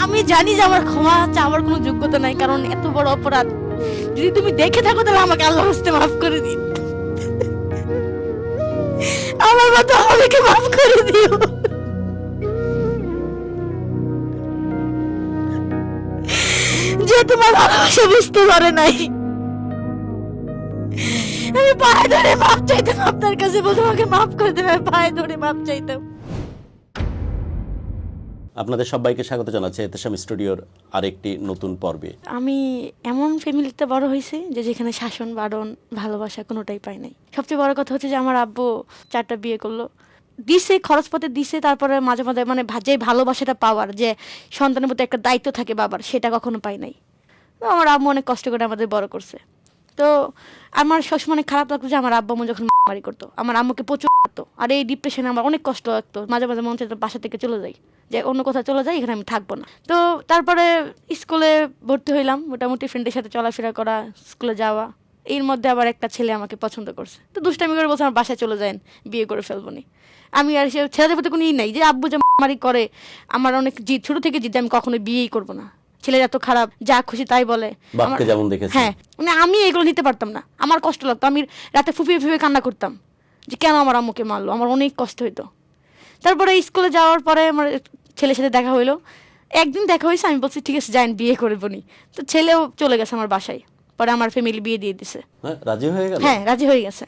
আমি জানি যে আমার ক্ষমা চাওয়ার কোনো যোগ্যতা নাই, কারণ এত বড় অপরাধ যদি তুমি দেখে থাকো তাহলে আমাকে আল্লাহর হস্তে মাফ করে দিন। আমার মতো আমাকে মাফ করে দিও। যে তোমার ভালোবাসা বুঝতে পারে নাই। আমি পায়ে ধরে মাপ চাইতাম আপনার কাছে, বলতে আমাকে মাফ করে দেবে, পায়ে ধরে মাপ চাইতাম। আপনাদের সবাইকে স্বাগত জানাচ্ছি এতেশাম স্টুডিওর আরেকটি নতুন পর্বে। আমি এমন ফ্যামিলিতে বড় হয়েছি যে যেখানে শাসন বারণ ভালোবাসা কোনোটাই পাই নাই। সবচেয়ে বড় কথা হচ্ছে যে আমার আব্বু 4টা বিয়ে করলো, দিছে খরচপত্রে দিছে, তারপরে মাঝে মাঝে মানে যে ভালোবাসাটা পাওয়ার, যে সন্তানের প্রতি একটা দায়িত্ব থাকে বাবার, সেটা কখনো পাই নাই। তো আমার আব্বু অনেক কষ্ট করে আমাদের বড় করছে। তো আমার সবসময় অনেক খারাপ লাগতো যে আমার আব্বু আম্মু যখন মারামারি করতো, আমার আম্মুকে প্রচুর মারতো, আর এই ডিপ্রেশনে আমার অনেক কষ্ট লাগতো। মাঝে মাঝে মন চাইতো বাসা থেকে চলে যাই, যে অন্য কোথাও চলে যাই, এখানে আমি থাকবো না। তো তারপরে স্কুলে ভর্তি হইলাম, মোটামুটি ফ্রেন্ডের সাথে চলাফেরা করা, স্কুলে যাওয়া। এর মধ্যে আবার একটা ছেলে আমাকে পছন্দ করছে, তো দুষ্টামি করে বলছে আমার বাসায় চলে যান, বিয়ে করে ফেলবো নি। আমি আর সে ছেলেদের প্রতি কোনো ই নাই, যে আব্বু যে মারামারি করে, আমার অনেক জিদ, ছোট থেকে জিদ, আমি কখনো বিয়েই করবো না। ছেলেরা এত খারাপ, যা খুশি তাই বলে। বাপকে যেমন দেখেছি, হ্যাঁ, মানে আমি এগুলো নিতে পারতাম না, আমার কষ্ট লাগতো। আমি রাতে ফুপিয়ে ফুপিয়ে কান্না করতাম যে কেন আমার আম্মুকে মারলো, আমার অনেক কষ্ট হইতো। তারপরে স্কুলে যাওয়ার পরে আমার ছেলের সাথে দেখা হইলো, একদিন দেখা হয়েছে, আমি বলছি ঠিক আছে যাইন বিয়ে করবো নি। তো ছেলেও চলে গেছে আমার বাসায়, পরে আমার ফ্যামিলি বিয়ে দিয়ে দিছে। হ্যাঁ, রাজি হয়ে গেল। হ্যাঁ, রাজি হয়ে গেছে।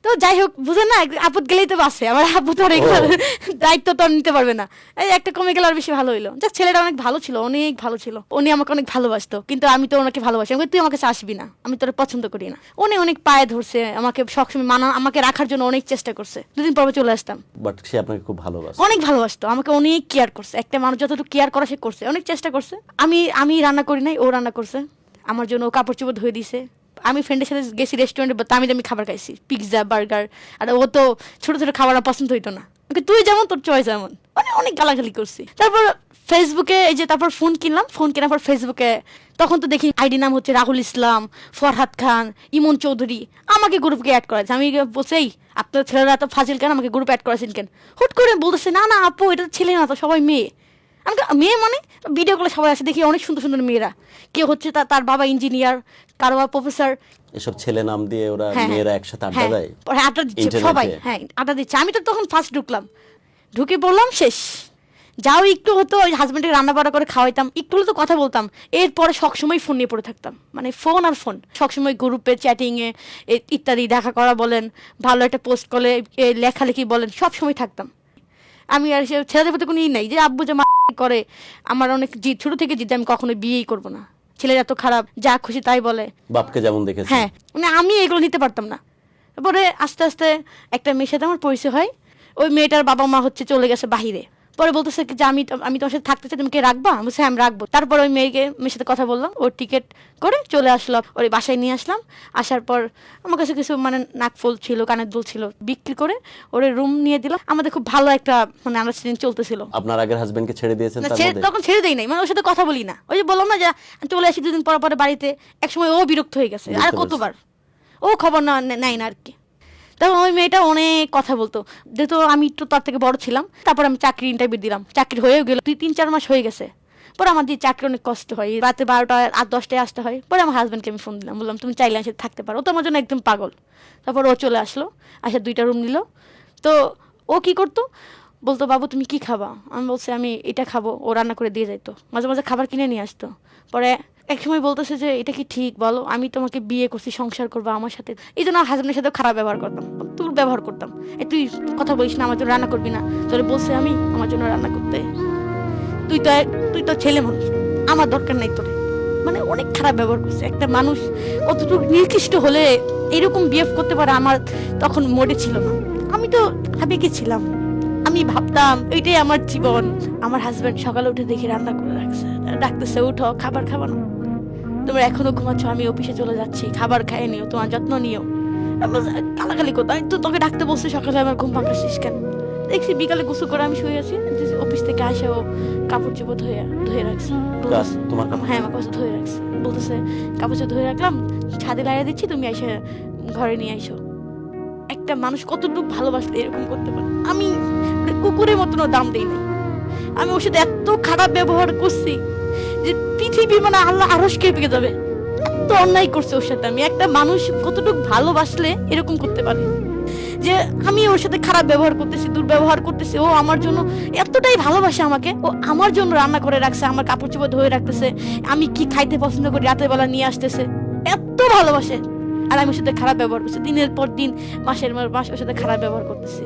তো যাই হোক, বুঝেন না, আপদ গেলেই তো বাসে, আমার আপু তো আর দায়িত্ব তো নিতে পারবে না। এই একটা কমে গেলে আর বেশি ভালো হইলো। যাক, ছেলেটা অনেক ভালো ছিল, অনেক ভালো ছিল, উনি আমাকে অনেক ভালোবাসতো, কিন্তু আমি তো ওনাকে ভালোবাসি। আমি তুই আমাকে আসবি না, আমি তোর পছন্দ করি না। উনি অনেক পায়ে ধরছে আমাকে, সবসময় আমাকে রাখার জন্য অনেক চেষ্টা করছে। 2 দিন পর চলে আসতাম। বাট সে আপনাকে খুব ভালোবাসে, অনেক ভালোবাসতো, আমাকে অনেক কেয়ার করছে। একটা মানুষ যতটুকু কেয়ার করা সে করছে, অনেক চেষ্টা করছে। আমি রান্না করি নাই, ও রান্না করছে আমার জন্য, ও কাপড় চোপড় ধুয়ে দিছে। আমি ফ্রেন্ডের সাথে গেছি রেস্টুরেন্টে, দামি দামি খাবার খাইছি, পিৎজা, বার্গার। আর ও তো ছোট ছোট খাবার পছন্দ হইতো না, তুই যেমন তোর চয়েস এমন, মানে অনেক গালাগালি করছি। তারপর ফেসবুকে এই যে, তারপর ফোন কিনলাম, ফোন কেনার পর ফেসবুকে তখন তো দেখি আইডি নাম হচ্ছে রাহুল ইসলাম, ফরহাদ খান, ইমন চৌধুরী, আমাকে গ্রুপকে অ্যাড করেছে। আমি বলছি আপনার ছেলেরা এত ফাজিল কেন, আমাকে গ্রুপে অ্যাড করেছেন কেন? হুট করে বলতেছে না না আপু, এটা ছেলে না তো, সবাই মেয়ে। আমি মেয়ে মানে ভিডিও কলে সবাই আসে, দেখি অনেক সুন্দর সুন্দর মেয়েরা, কেউ হচ্ছে তার বাবা ইঞ্জিনিয়ার, কারো বাবা প্রফেসর। এসব ছেলে নাম দিয়ে ওরা হ্যাঁ, মেয়েরা একসাথে আড্ডা দেয়, আড্ডা দিচ্ছে সবাই। হ্যাঁ, আড্ডা দিচ্ছে। আমি তো তখন ফার্স্ট ঢুকলাম, ঢুকে বললাম শেষ। যাও একটু হতো, ওই হাজব্যান্ডকে রান্না বান্না করে খাওয়াইতাম, একটু হলে তো কথা বলতাম। এরপরে সবসময় ফোন নিয়ে পড়ে থাকতাম, মানে ফোন আর ফোন, সবসময় গ্রুপে চ্যাটিংয়ে ইত্যাদি, দেখা করা বলেন, ভালো একটা পোস্ট করলে লেখালেখি বলেন, সবসময় থাকতাম। আমি আর সে ছেলেদের প্রতি কোনো ই নাই, যে আব্বু যে করে, আমার অনেক জিদ, ছোট থেকে জিদ, আমি কখনো বিয়েই করবো না। ছেলেরা এত খারাপ, যা খুশি তাই বলে। বাপকে যেমন দেখেছি। হ্যাঁ, মানে আমি এগুলো নিতে পারতাম না। তারপরে আস্তে আস্তে একটা মেয়ের সাথে আমার পরিচয় হয়। ওই মেয়েটার বাবা মা হচ্ছে চলে গেছে বাহিরে। পরে বলতেছে যে আমি তোমার সাথে থাকতে চাই, তুমি কি রাখবা? আমি বলছি আমি রাখবো। তারপর ওই মেয়ের সাথে কথা বললাম, ওর টিকিট করে চলে আসলাম, ওর বাসায় নিয়ে আসলাম। আসার পর আমার কাছে কিছু মানে নাকফুল ছিল, কানের দুল ছিল, বিক্রি করে ওর রুম নিয়ে দিলাম। আমাদের খুব ভালো একটা মানে আন্ডারস্ট্যান্ডিং চলতেছিল। আপনার আগের হাজবেন্ডকে ছেড়ে দিয়েছেন তার মধ্যে? তখন ছেড়ে দেই নাই, মানে ওর সাথে কথা বলি না। ওই যে বললাম না যে চলে আসি 2 দিন পর পরে বাড়িতে, একসময় ও বিরক্ত হয়ে গেছে, আর কতবার ও খবর নেয় না আর কি। তখন ওই মেয়েটা অনেক কথা বলতো, যেহেতু আমি একটু তার থেকে বড় ছিলাম। তারপর আমি চাকরি ইন্টারভিউ দিলাম, চাকরি হয়েও গেল, 3-4 মাস হয়ে গেছে। পরে আমার দিয়ে চাকরি অনেক কষ্ট হয়, রাতে 12টা আর 10টায় আসতে হয়। পরে আমার হাজব্যান্ডকে আমি ফোন দিলাম, বললাম তুমি চাইলে সাথে থাকতে পারো। ও তো আমার জন্য একদম পাগল। তারপর ও চলে আসলো, আসে 2টা রুম নিল। তো ও কি করতো, বলতো বাবু তুমি কি খাবা? আমি বলছি আমি এটা খাবো। ও রান্না করে দিয়ে যাইতো, মাঝে মাঝে খাবার কিনে নিয়ে আসতো। পরে এক সময় বলতেছে যে এটা কি ঠিক বলো, আমি তোমাকে বিয়ে করছি, সংসার করবো আমার সাথে। এই জন্য হাজব্যান্ডের সাথে খারাপ ব্যবহার করতাম, তোর ব্যবহার করতাম। তুই কথা বলিস না, আমার জন্য রান্না করবি না, তোরে বলছে আমি আমার জন্য রান্না করতে। তুই তো ছেলে মানুষ, আমার দরকার নাই তোরে। মানে অনেক খারাপ ব্যবহার করছে। একটা মানুষ কতটুকু নিকৃষ্ট হলে এরকম বিহেভ করতে পারে, আমার তখন মোডে ছিল না। আমি তো আবেগে ছিলাম, আমি ভাবতাম এটাই আমার জীবন। আমার হাজব্যান্ড সকালে উঠে দেখি রান্না করে রাখছে, ডাকতেছে উঠো খাবার খাবা না, তোমরা এখনো ঘুমাচ্ছ, আমি অফিসে চলে যাচ্ছি, খাবার খাইয়ে নিও, তোমার যত্ন নিও। কালাকালি কোথায় তো, তোকে ডাকতে বলছে সকালে, আমার ঘুম ভাঙাচ্ছিস কেন? দেখছি বিকালে গোসল করে আমি শুয়ে আছি, অফিস থেকে আসে ও কাপড় চোপড় ধুয়ে রাখছে। হ্যাঁ, আমার কাছে ধুয়ে রাখছে, বলতেছে কাপড় চোপড় ধুয়ে রাখলাম, ছাদে লাগিয়ে দিচ্ছি, তুমি এসে ঘরে নিয়ে আইসো। একটা মানুষ কতটুকু ভালোবাসলে এরকম করতে পারে? আমি কুকুরের মতনও দাম দেই নাই। আমি ওর সাথে এত খারাপ ব্যবহার করছি যে পৃথিবী মানে আল্লাহ আরশ কেঁপে যাবে, এত অন্যায় করছে ওর সাথে। আমি একটা মানুষ কতটুকু ভালোবাসলে এরকম করতে পারে, যে আমি ওর সাথে খারাপ ব্যবহার করতেছি, দুর্ব্যবহার করতেছি। ও আমার জন্য এতটাই ভালোবাসে আমাকে, ও আমার জন্য রান্না করে রাখছে, আমার কাপড় চোপড় ধুয়ে রাখতেছে, আমি কি খাইতে পছন্দ করি রাতের বেলা নিয়ে আসতেছে, এত ভালোবাসে। আর আমি ওর সাথে খারাপ ব্যবহার করছি, দিনের পর দিন, মাসের পর মাস ওর সাথে খারাপ ব্যবহার করতেছি।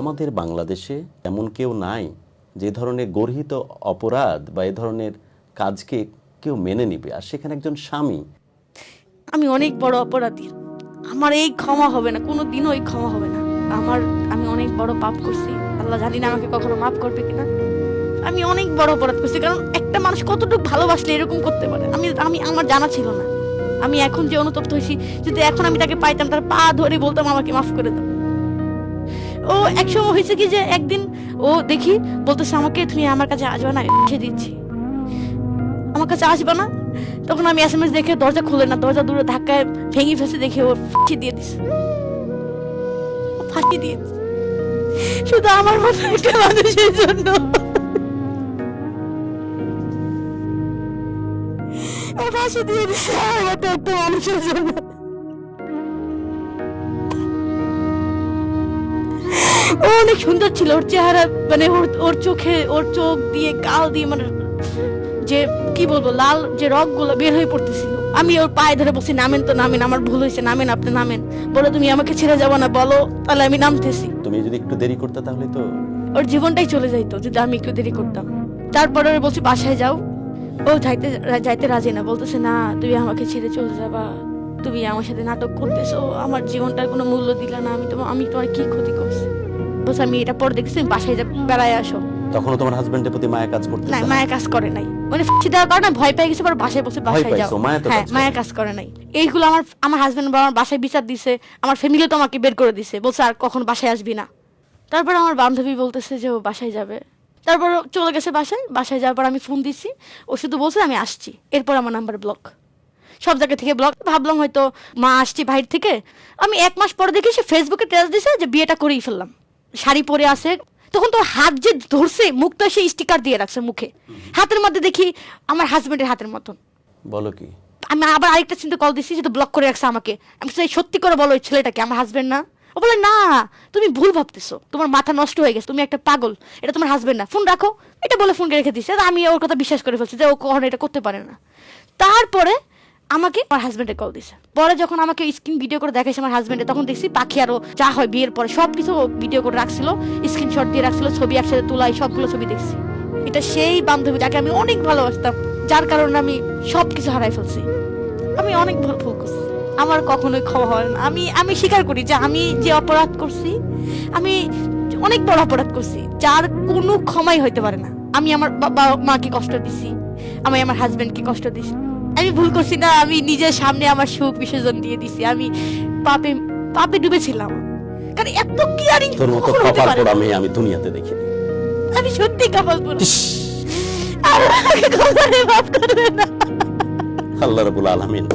আমাদের বাংলাদেশে এমন কেউ নাই যে ধরনের গর্হিত অপরাধ বা এই ধরনের কাজকে কেউ মেনে নিবে, আর সেখানে একজন স্বামী। আমি অনেক বড় অপরাধী, আমার এই ক্ষমা হবে না, কোনো দিনও এই ক্ষমা হবে না। আমি অনেক বড় পাপ করছি, আল্লাহ জানি না আমাকে কখনো মাফ করবে কিনা। আমি অনেক বড় অপরাধ করছি, কারণ একটা মানুষ কতটুকু ভালোবাসলে এরকম করতে পারে আমি আমার জানা ছিল না। আমি এখন যে অনুতপ্ত হয়েছি, যদি এখন আমি তাকে পাইতাম, তার পা ধরে বলতাম আমাকে মাফ করে দাও। ও একসময় হয়েছে কি যে একদিন ও দেখি বলতেছে আমাকে, তুমি আমার কাছে আসবে না, এসে দিচ্ছি, আমার কাছে আসবে না। তখন আমি এসএমএস দেখে দরজা খুলে না, দরজা দূরে ধাক্কায় ভেঙে ফেসে দেখে ও ফাঁসি দিয়ে দিছে, ফাঁসি দিয়ে দিছে শুধু আমার মতো একটা মানুষের জন্য। ও ফাঁসি দিয়ে দিছে আমার মতো একটা মানুষের জন্য। ও অনেক সুন্দর ছিল, ওর চেহারা মানে ওর চোখে, ওর চোখ দিয়ে গাল দিয়ে মানে যে কি বলবো লাল যে রক গুলো বের হয়ে পড়তেছিল। আমি ওর পায়ে ধরে বলছি নামেন তো নামেন, আমার ভুল হয়েছে, নামেন, আপনি নামেন। বলে তুমি আমাকে ছেড়ে যাবো না, বলো, তাহলে আমি নামতেছি। তুমি যদি একটু দেরি করতে তাহলে তো ওর জীবনটাই চলে যাইতো যদি আমি একটু দেরি করতাম। তারপরে বলছি বাসায় যাও, ও যাইতে রাজি না, বলতেছে না তুমি আমাকে ছেড়ে চলে যাবা, তুমি আমার সাথে নাটক করতেছো, আমার জীবনটার কোনো মূল্য দিলা না, আমি তোমার কি ক্ষতি করছি। বলছে আমি এটা পরে দেখছি, বাসায় যা বেড়ায় আসো। তখনও তোমার হাজবেন্ডের প্রতি মায়া কাজ করতেছে না, না? মায়া কাজ করে নাই, মানে ফাঁসি দেওয়ার কারণে ভয় পেয়ে গেছে, পর বাসায় বসে বাসায় যাও। হ্যাঁ, মায়া কাজ করে নাই। এইগুলো আমার হাজবেন্ড আমার বাসায় বিচার দিছে, আমার ফ্যামিলি তো আমাকে বের করে দিছে, বলছে আর কখন বাসায় আসবি না। তারপর আমার বান্ধবী বলতেছে যে ও বাসায় যাবে, তারপর চলে গেছে বাসায় যাওয়ার পর আমি ফোন দিছি, ও শুধু বলছে আমি আসছি, এরপর আমার নাম্বার ব্লক, সব জায়গা থেকে ব্লক। ভাবলাম হয়তো মা আসছি বাইরে থেকে। আমি 1 মাস পরে দেখি সে ফেসবুকে ট্যাগ দিছে যে বিয়েটা করেই ফেললাম, শাড়ি পরে আছে। তখন তো হাত যে ধরছে, মুখটা সে স্টিকার দিয়ে রাখছে মুখে, হাতের মধ্যে দেখি আমার হাজবেন্ডের হাতের মতন। বলো কি? আমি আবার আরেকটা চিন্তা কল দিচ্ছি, সেটা ব্লক করে রাখছে আমাকে। আমি সত্যি করে বলো ওই ছেলেটাকে আমার হাজবেন্ড না? ও বলে না, তুমি ভুল ভাবতেছো, তোমার মাথা নষ্ট হয়ে গেছে, তুমি একটা পাগল, এটা তোমার হাজবেন্ড না, ফোন রাখো, এটা বলে ফোনকে রেখে দিচ্ছে। আমি ওর কথা বিশ্বাস করে ফেলছি যে ও কখনো এটা করতে পারে না। তারপরে আমাকে আমার হাজবেন্ডে কল দিছে, পরে যখন আমাকে স্ক্রিন ভিডিও করে দেখাইছে আমার হাজবেন্ডে, তখন দেখছি পাখি আরো যা হয় বিয়ের পরে সবকিছু ভিডিও করে রাখছিল, স্ক্রিনশট দিয়ে রাখছিল, ছবি একসাথে তোলা, সবগুলো ছবি দেখছি। এটা সেই বান্ধবী যাকে আমি অনেক ভালোবাসতাম, যার কারণে আমি সবকিছু হারাই ফেলছি। আমি অনেক ভুল করছি, আমার কখনোই ক্ষমা হয় না। আমি স্বীকার করি যে আমি যে অপরাধ করছি, আমি অনেক বড় অপরাধ করছি, যার কোনো ক্ষমাই হইতে পারে না। আমি আমার বাবা মাকে কষ্ট দিছি, আমি আমার হাজবেন্ডকে কষ্ট দিছি। আমি ভুল করছি না, আমি নিজের সামনে আমার সুখ বিসর্জন দিয়ে দিছি। আমি পাপে ডুবেছিলাম, কারণ এত কেয়ারিং তোর মতো কপাল পোড়া মেয়ে আমি দুনিয়াতে দেখিনি। আমি সত্যি কপাল পোড়া। আর আমাকে কখনো মাফ করবে না। আল্লাহ রাব্বুল আলামিন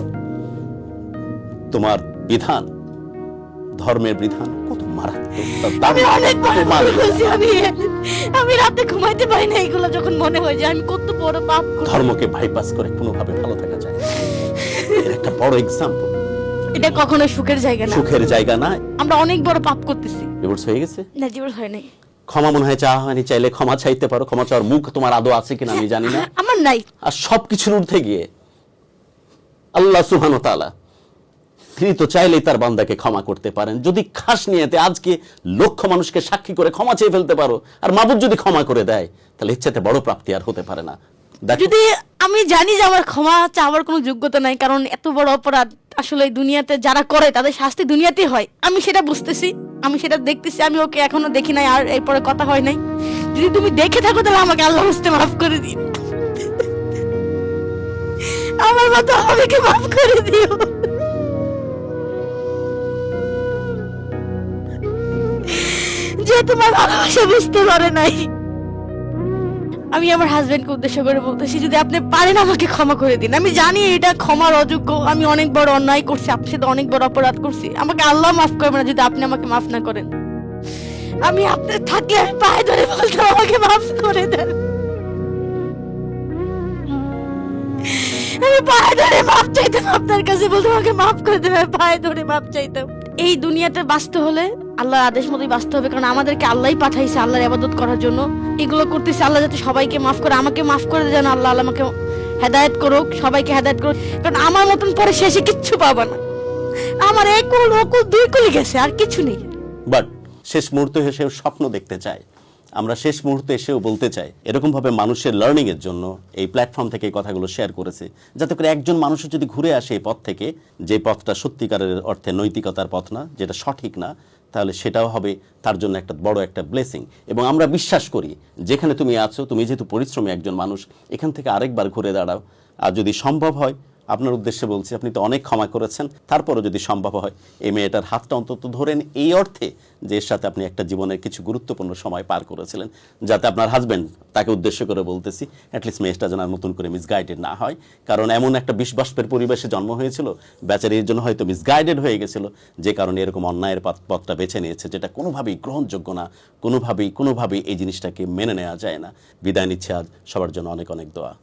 তোমার বিধান, ধর্মের বিধান কত মারাত্মক। আমি অনেক বড় পাপ করেছি। আমি রাতে ঘুমাইতে পারি না এগুলো যখন মনে হয় যে আমি কত বড় পাপ করেছি। ধর্মকে বাইপাস করে কোনোভাবে ভালো থাকা যায় না, এর একটা বড় এক্সাম্পল। এটা কখনো সুখের জায়গা না, সুখের জায়গা না। আমরা অনেক বড় পাপ করতেছি। ডিভোর্স হয়ে গেছে? না, ডিভোর্স হয় নাই। ক্ষমা মনে হয় চাওয়া হয়নি, চাইলে ক্ষমা চাইতে পারো। ক্ষমা চাওয়ার মুখ তোমার আদৌ আছে কিনা আমি জানি না, আমার নাই। আর সবকিছুর ঊর্ধ্বে গিয়ে আল্লাহ সুবহানাহু ওয়া তাআলা, তিনি তো চাইলেই তার বান্দাকে ক্ষমা করতে পারেন। যদি খাস নিয়েতে আজকে লক্ষ মানুষকে সাক্ষী করে ক্ষমা চেয়ে ফেলতে পারো, আর মাবুদ যদি ক্ষমা করে দেয়, তাহলে এর চাইতে বড় প্রাপ্তি আর হতে পারে না। যদি আমি জানি যে আমার ক্ষমা চাওয়ার কোনো যোগ্যতা নাই, কারণ এত বড় অপরাধ আসলে দুনিয়াতে যারা করে তাদের শাস্তি দুনিয়াতেই হয়, আমি সেটা বুঝতেছি, আমি সেটা দেখতেছি। আমি ওকে এখনো দেখি নাই, আর এরপরে কথা হয় নাই। যদি তুমি দেখে থাকো তাহলে আমাকে আল্লাহ বুঝতে মাফ করে দিন, আমার মতো আমাকে মাফ করে দিও। যে তোমার ভালোবাসা বুঝতে পারে নাই। আমি আমার হাজবেন্ডকে উদ্দেশ্য করে বলতেছি, যদি আপনি পারেন আমাকে ক্ষমা করে দিন। আমি জানি এটা ক্ষমার অযোগ্য, আমি অনেক বড় অন্যায় করছি, আপনার সাথে অনেক বড় অপরাধ করছি, আমাকে আল্লাহ মাফ করবে না যদি আপনি আমাকে মাফ না করেন। আমি আপনার থাকলে আমি পায়ে ধরে বলতাম আমাকে মাফ করে দেন, আমি পায়ে ধরে মাপ চাইতাম আপনার কাছে, বলতাম আমাকে মাফ করে দেবে, পায়ে ধরে মাপ চাইতাম। এই দুনিয়াতে বাঁচতে হলে আল্লাহর আদেশ মতোই বাঁচতে হবে, কারণ আমাদেরকে আল্লাহই পাঠাইছে আল্লাহর ইবাদত করার জন্য। এগুলো করতেছে আল্লাহ যাতে সবাইকে মাফ করে, আমাকে মাফ করে দেন আল্লাহ, আল্লাহ আমাকে হেদায়েত করুক, সবাইকে হেদায়েত করুক, কারণ আমার মতন পরে শেষে কিচ্ছু পাবা না। আমার এক কুল ও কুল দুই কুলি গেছে, আর কিছু নেই। বাট শেষ মুহূর্তে এসেও স্বপ্ন দেখতে চাই, আমরা শেষ মুহূর্তে এসেও বলতে চাই, এরকম ভাবে মানুষের লার্নিং এর জন্য এই প্ল্যাটফর্ম থেকে এই কথাগুলো শেয়ার করেছে, যাতে করে একজন মানুষ যদি ঘুরে আসে এই পথ থেকে, যে পথটা সত্যিকারের অর্থে নৈতিকতার পথ না, যেটা সঠিক না, তাহলে সেটাও হবে তার জন্য একটা বড় একটা ব্লেসিং। এবং আমরা বিশ্বাস করি যেখানে তুমি আছো, তুমি যেহেতু পরিশ্রমী একজন মানুষ, এখান থেকে আরেকবার ঘুরে দাঁড়াও। আর যদি সম্ভব হয়, আপনার উদ্দেশ্যে বলছি, আপনি তো অনেক ক্ষমা করেছেন, তারপরও যদি সম্ভব হয় এই মেয়েটার হাতটা অন্তত ধরেন, এই অর্থে যে এর সাথে আপনি একটা জীবনের কিছু গুরুত্বপূর্ণ সময় পার করেছিলেন, যাতে আপনার হাজবেন্ড, তাকে উদ্দেশ্য করে বলতেছি, অ্যাটলিস্ট মেয়েটা যেন আর নতুন করে মিসগাইডেড না হয়। কারণ এমন একটা বিষবাষ্পের পরিবেশে জন্ম হয়েছিল, বেচারির জন্য হয়তো মিসগাইডেড হয়ে গেছিল, যে কারণে এরকম অন্যায়ের পথটা বেছে নিয়েছে, যেটা কোনোভাবেই গ্রহণযোগ্য না, কোনোভাবেই এই জিনিসটাকে মেনে নেওয়া যায় না। বিদায় নিচ্ছে আজ, সবার জন্য অনেক অনেক দোয়া।